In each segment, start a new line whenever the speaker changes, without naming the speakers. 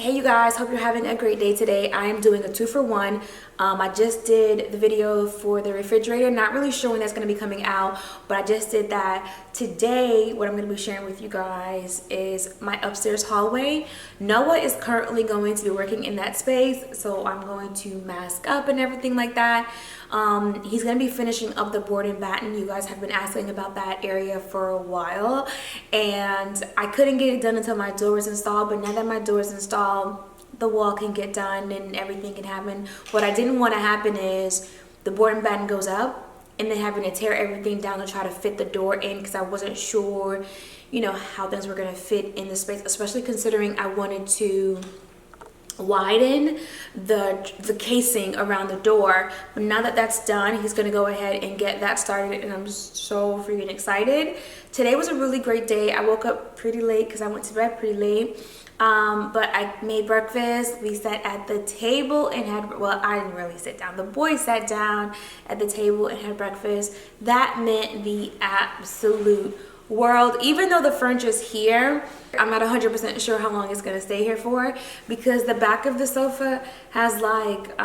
Hey you guys, hope you're having a great day today. I am doing a 2-for-1. I just did the video for the refrigerator, not really sure when that's going to be coming out, but I just did that. Today, what I'm going to be sharing with you guys is my upstairs hallway. Noah is currently going to be working in that space, so I'm going to mask up and everything like that. He's going to be finishing up the board and batten. You guys have been asking about that area for a while, and I couldn't get it done until my door was installed, but now that my door is installed, the wall can get done and everything can happen. What I didn't want to happen is the board and batten goes up and then having to tear everything down to try to fit the door in, because I wasn't sure, you know, how things were going to fit in the space, especially considering I wanted to widen the casing around the door. But now that that's done, he's going to go ahead and get that started, and I'm so freaking excited. Today was a really great day. I woke up pretty late because I went to bed pretty late, but I made breakfast. We sat at the table and had, well, I didn't really sit down, the boys sat down at the table and had breakfast. That meant the absolute world. Even though the furniture's here, I'm not 100% sure how long it's going to stay here for, because the back of the sofa has like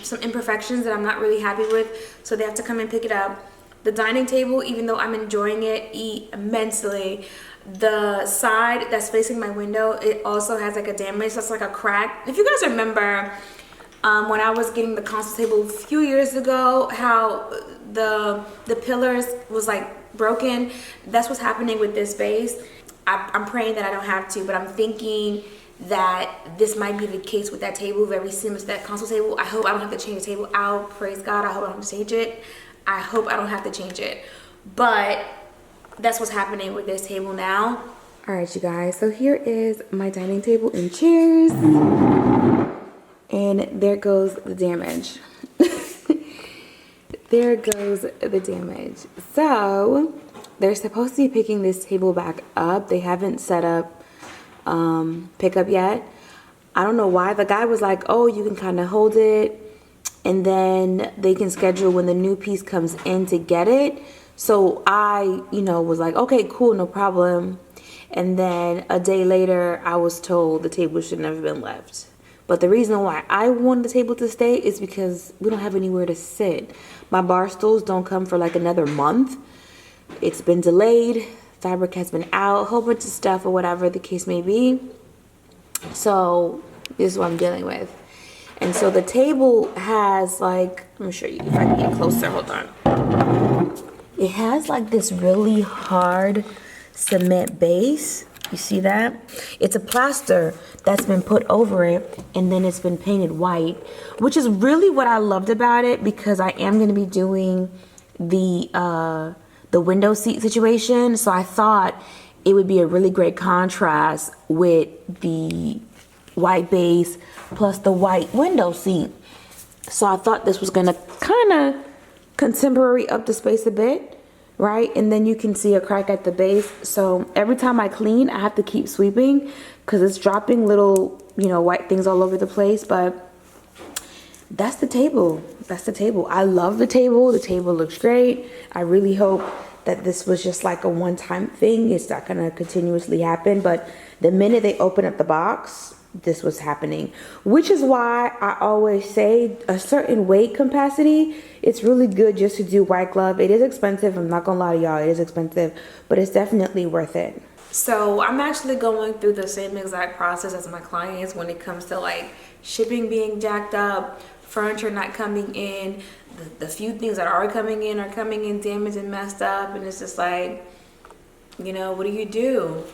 some imperfections that I'm not really happy with, so they have to come and pick it up. The dining table, even though I'm enjoying it immensely, the side that's facing my window, it also has like a damage. That's like a crack. If you guys remember when I was getting the console table a few years ago, how the pillars was like broken, that's what's happening with this base. I'm praying that I don't have to, but I'm thinking that this might be the case with that table, very similar to that console table. I hope I don't have to change the table out. Praise God, I hope I don't have to change it. I hope I don't have to change it. But that's what's happening with this table now. All right, you guys, so here is my dining table and chairs. And there goes the damage. There goes the damage. So they're supposed to be picking this table back up. They haven't set up pickup yet. I don't know why. The guy was like, oh, you can kind of hold it, and then they can schedule when the new piece comes in to get it. So I, was like, okay, cool, no problem. And then a day later, I was told the table should never been left. But the reason why I wanted the table to stay is because we don't have anywhere to sit. My bar stools don't come for like another month. It's been delayed. Fabric has been out, a whole bunch of stuff or whatever the case may be. So this is what I'm dealing with. And so the table has like, let me show you if I can get closer, hold on. It has like this really hard cement base. You see that? It's a plaster that's been put over it, and then it's been painted white, which is really what I loved about it, because I am going to be doing the window seat situation. So I thought it would be a really great contrast with the white base plus the white window seat. So I thought this was going to kind of contemporary up the space a bit, right? And then you can see a crack at the base. So every time I clean, I have to keep sweeping because it's dropping little, white things all over the place. But that's the table. That's the table. I love the table. The table looks great. I really hope that this was just like a one-time thing. It's not going to continuously happen. But the minute they open up the box, this was happening, which is why I always say a certain weight capacity, it's really good just to do white glove. It is expensive. I'm not gonna lie to y'all, it is expensive, but it's definitely worth it. So I'm actually going through the same exact process as my clients when it comes to like shipping being jacked up, furniture not coming in, the few things that are coming in damaged and messed up, and it's just like, what do you do?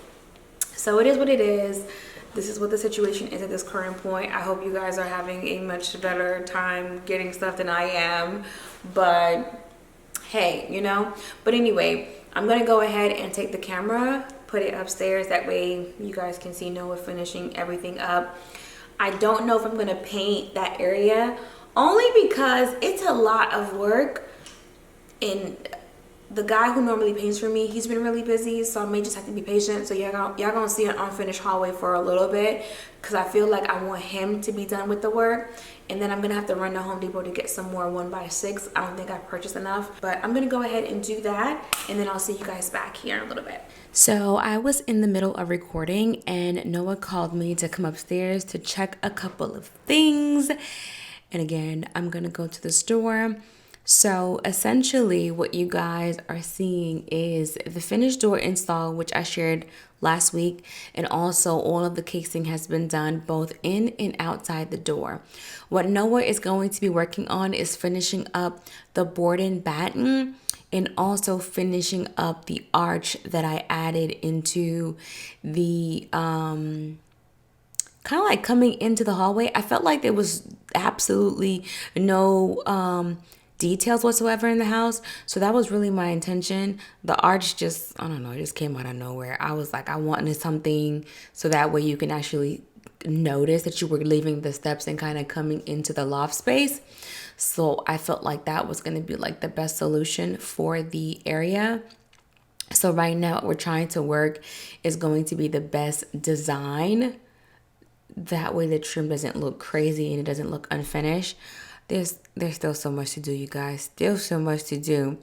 So it is what it is. This is what the situation is at this current point. I hope you guys are having a much better time getting stuff than I am. But hey, But anyway, I'm going to go ahead and take the camera, put it upstairs. That way you guys can see Noah finishing everything up. I don't know if I'm going to paint that area, only because it's a lot of work. And the guy who normally paints for me, he's been really busy, so I may just have to be patient. So y'all gonna see an unfinished hallway for a little bit, because I feel like I want him to be done with the work. And then I'm gonna have to run to Home Depot to get some more 1x6. I don't think I've purchased enough, but I'm gonna go ahead and do that, and then I'll see you guys back here in a little bit. So I was in the middle of recording, and Noah called me to come upstairs to check a couple of things. And again, I'm gonna go to the store. So essentially what you guys are seeing is the finished door install, which I shared last week, and also all of the casing has been done both in and outside the door. What Noah is going to be working on is finishing up the board and batten, and also finishing up the arch that I added into the kind of like coming into the hallway. I felt like there was absolutely no details whatsoever in the house, so that was really my intention. The arch just, I don't know, it just came out of nowhere. I was like, I wanted something so that way you can actually notice that you were leaving the steps and kind of coming into the loft space. So I felt like that was going to be like the best solution for the area. So right now what we're trying to work is going to be the best design. That way the trim doesn't look crazy and it doesn't look unfinished. There's still so much to do, you guys. Still so much to do.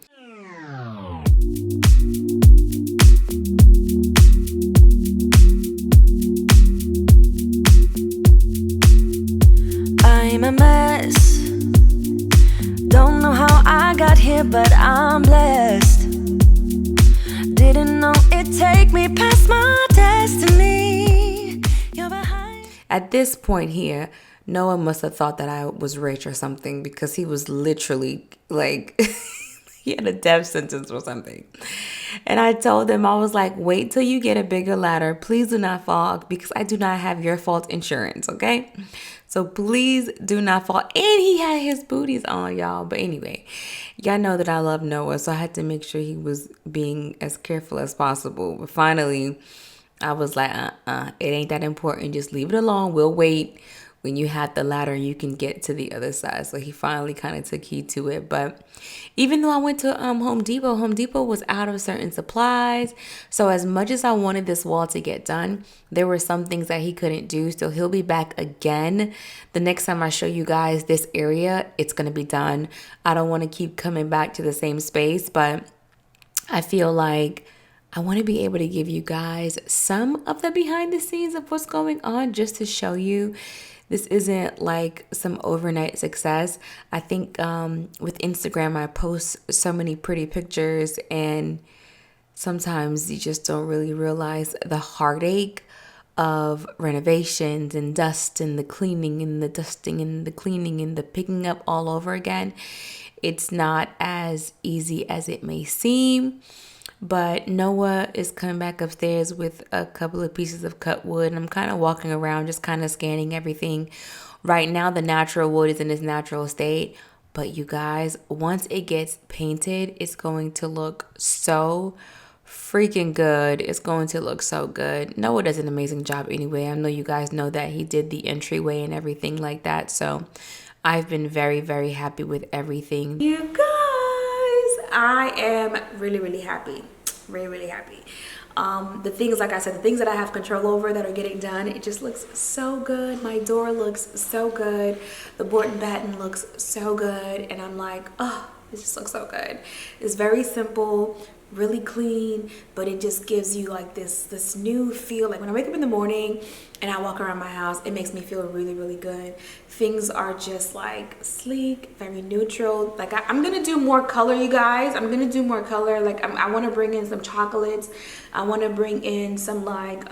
I'm a mess. Don't know how I got here, but I'm blessed. Didn't know it'd take me past my destiny. You're behind.
At this point here, Noah must have thought that I was rich or something, because he was literally like, he had a death sentence or something. And I told him, I was like, wait till you get a bigger ladder. Please do not fall, because I do not have your fault insurance, okay? So please do not fall. And he had his booties on, y'all. But anyway, y'all know that I love Noah, so I had to make sure he was being as careful as possible. But finally, I was like, it ain't that important. Just leave it alone. We'll wait. When you have the ladder, you can get to the other side. So he finally kind of took heed to it. But even though I went to Home Depot was out of certain supplies. So as much as I wanted this wall to get done, there were some things that he couldn't do. So he'll be back again. The next time I show you guys this area, it's going to be done. I don't want to keep coming back to the same space, but I feel like I want to be able to give you guys some of the behind the scenes of what's going on, just to show you this isn't like some overnight success. I think with Instagram, I post so many pretty pictures, and sometimes you just don't really realize the heartache of renovations and dust and the cleaning and the dusting and the cleaning and the picking up all over again. It's not as easy as it may seem. But Noah is coming back upstairs with a couple of pieces of cut wood, and I'm kind of walking around just kind of scanning everything. Right now the natural wood is in its natural state, but you guys, once it gets painted, it's going to look so freaking good. It's going to look so good. Noah does an amazing job anyway. I know you guys know that he did the entryway and everything like that, so I've been very, very happy with everything. You guys, I am really, really happy. Really, really happy. The things, like I said, the things that I have control over that are getting done, it just looks so good. My door looks so good. The board and batten looks so good. And I'm like, oh, it just looks so good. It's very simple, really clean, but it just gives you like this new feel. Like when I wake up in the morning and I walk around my house, it makes me feel really, really good. Things are just like sleek, very neutral. Like I'm gonna do more color, you guys. I'm gonna do more color. Like I want to bring in some chocolates. I want to bring in some like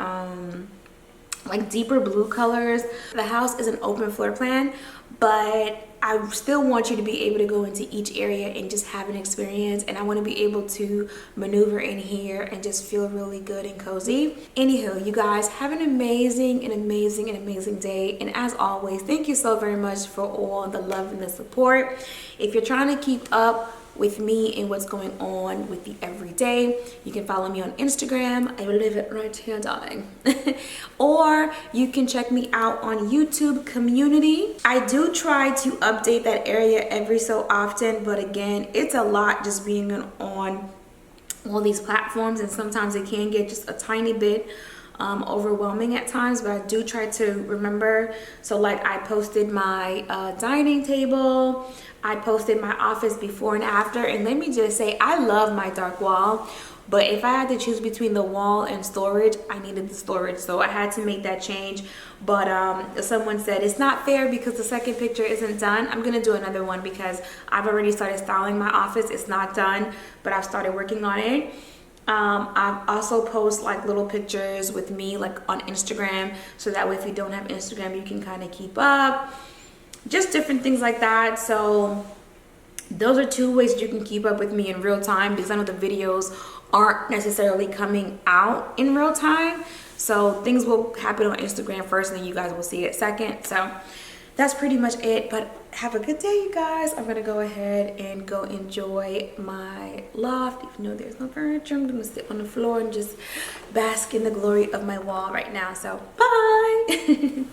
deeper blue colors. The house is an open floor plan, but I still want you to be able to go into each area and just have an experience, and I want to be able to maneuver in here and just feel really good and cozy. Anywho, you guys, have an amazing day, and as always, thank you so very much for all the love and the support. If you're trying to keep up with me and what's going on with the everyday, you can follow me on Instagram. I will leave it right here, darling. Or you can check me out on YouTube community. I do try to update that area every so often, but again, it's a lot just being on all these platforms, and sometimes it can get just a tiny bit overwhelming at times, but I do try to remember. So like I posted my dining table, I posted my office before and after, and let me just say I love my dark wall, but if I had to choose between the wall and storage, I needed the storage, so I had to make that change. But someone said it's not fair because the second picture isn't done. I'm gonna do another one because I've already started styling my office. It's not done, but I've started working on it. I've also post like little pictures with me like on Instagram, so that way if you don't have Instagram you can kind of keep up, just different things like that. So those are two ways you can keep up with me in real time, because I know the videos aren't necessarily coming out in real time, so things will happen on Instagram first and then you guys will see it second. So that's pretty much it, but have a good day, you guys. I'm gonna go ahead and go enjoy my loft. Even though there's no furniture, I'm gonna sit on the floor and just bask in the glory of my wall right now. So bye.